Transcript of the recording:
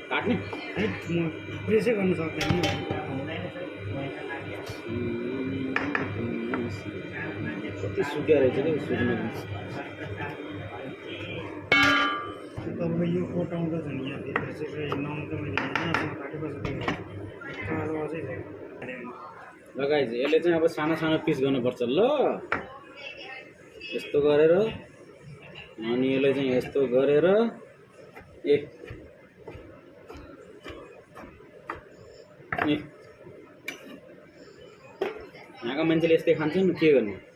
काट्ने है म प्रेसै गर्न सक्दैन कति सुक्या रहेछ क्या सुक्नु तपाईँको यो कोटाउँदा छ नि यहाँभित्र चाहिँ नङ त मैले यहाँसम्म काटेपछि कालो अझै लगाइज यसले चाहिँ अब सानो सानो पिस गर्नुपर्छ ल यस्तो गरेर अनि यसलाई चाहिँ यस्तो गरेर यहाँका मान्छेले यस्तै खान्छन् के गर्ने